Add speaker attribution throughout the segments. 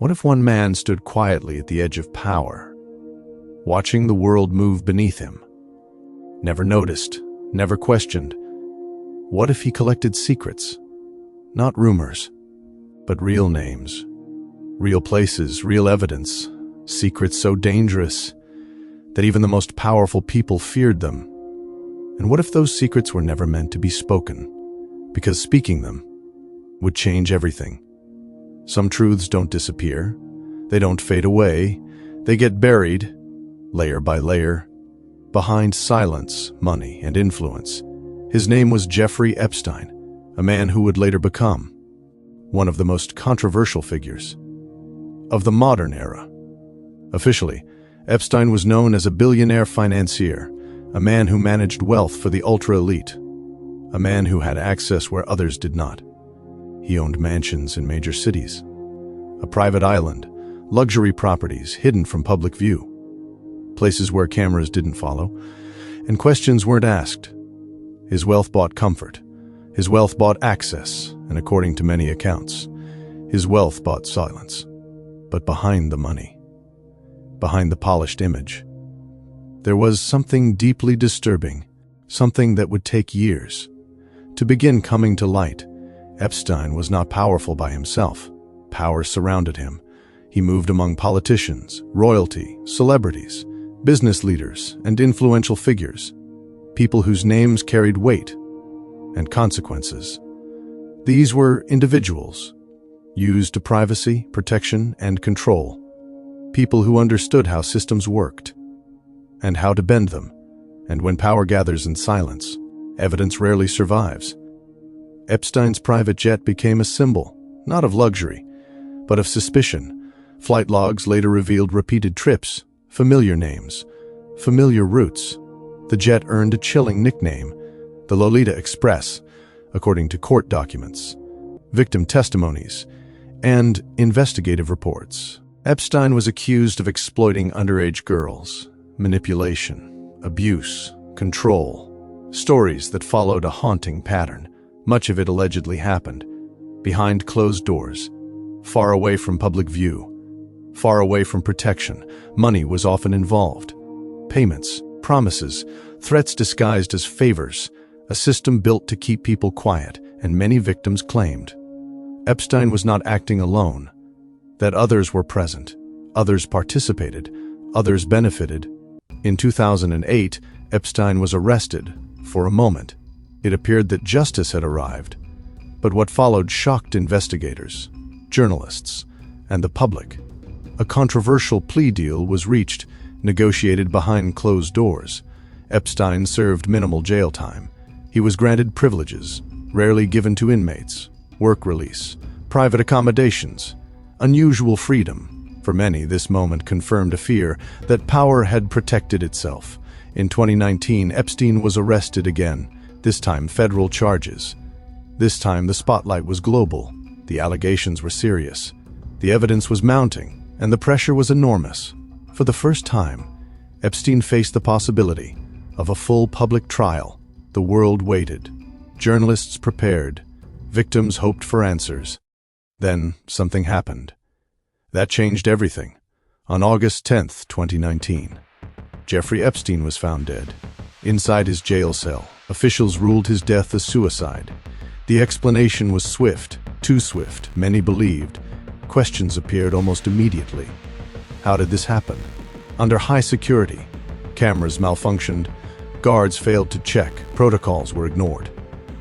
Speaker 1: What if one man stood quietly at the edge of power, watching the world move beneath him? Never noticed, never questioned. What if he collected secrets? Not rumors, but real names, real places, real evidence, secrets so dangerous that even the most powerful people feared them. And what if those secrets were never meant to be spoken, because speaking them would change everything? Some truths don't disappear, they don't fade away, they get buried, layer by layer, behind silence, money, and influence. His name was Jeffrey Epstein, a man who would later become one of the most controversial figures of the modern era. Officially, Epstein was known as a billionaire financier, a man who managed wealth for the ultra-elite, a man who had access where others did not. He owned mansions in major cities, a private island, luxury properties hidden from public view, places where cameras didn't follow, and questions weren't asked. His wealth bought comfort. His wealth bought access, and according to many accounts, his wealth bought silence. But behind the money, behind the polished image, there was something deeply disturbing, something that would take years to begin coming to light. Epstein was not powerful by himself. Power surrounded him. He moved among politicians, royalty, celebrities, business leaders, and influential figures, people whose names carried weight and consequences. These were individuals, used to privacy, protection, and control, people who understood how systems worked and how to bend them. And when power gathers in silence, evidence rarely survives. Epstein's private jet became a symbol, not of luxury, but of suspicion. Flight logs later revealed repeated trips, familiar names, familiar routes. The jet earned a chilling nickname, the Lolita Express, according to court documents, victim testimonies, and investigative reports. Epstein was accused of exploiting underage girls, manipulation, abuse, control, stories that followed a haunting pattern. Much of it allegedly happened behind closed doors, far away from public view, far away from protection. Money was often involved. Payments, promises, threats disguised as favors, a system built to keep people quiet, and many victims claimed Epstein was not acting alone, that others were present, others participated, others benefited. In 2008, Epstein was arrested. For a moment, it appeared that justice had arrived, but what followed shocked investigators, journalists, and the public. A controversial plea deal was reached, negotiated behind closed doors. Epstein served minimal jail time. He was granted privileges, rarely given to inmates, work release, private accommodations, unusual freedom. For many, this moment confirmed a fear that power had protected itself. In 2019, Epstein was arrested again, this time federal charges. This time the spotlight was global. The allegations were serious. The evidence was mounting, and the pressure was enormous. For the first time, Epstein faced the possibility of a full public trial. The world waited. Journalists prepared. Victims hoped for answers. Then something happened. That changed everything. On August 10, 2019, Jeffrey Epstein was found dead. Inside his jail cell, officials ruled his death a suicide. The explanation was swift, too swift, many believed. Questions appeared almost immediately. How did this happen? Under high security, cameras malfunctioned, guards failed to check, protocols were ignored.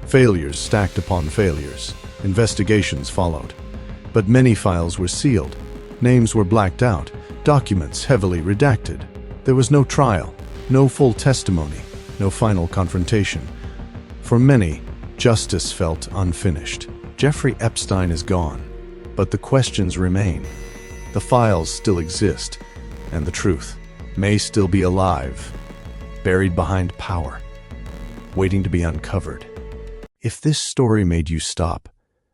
Speaker 1: Failures stacked upon failures. Investigations followed. But many files were sealed. Names were blacked out, documents heavily redacted. There was no trial, no full testimony, no final confrontation. For many, justice felt unfinished. Jeffrey Epstein is gone, but the questions remain. The files still exist, and the truth may still be alive, buried behind power, waiting to be uncovered. If this story made you stop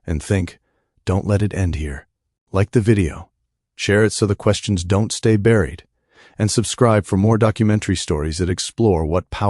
Speaker 1: and think, don't let it end here, like the video, share it so the questions don't stay buried, and subscribe for more documentary stories that explore what power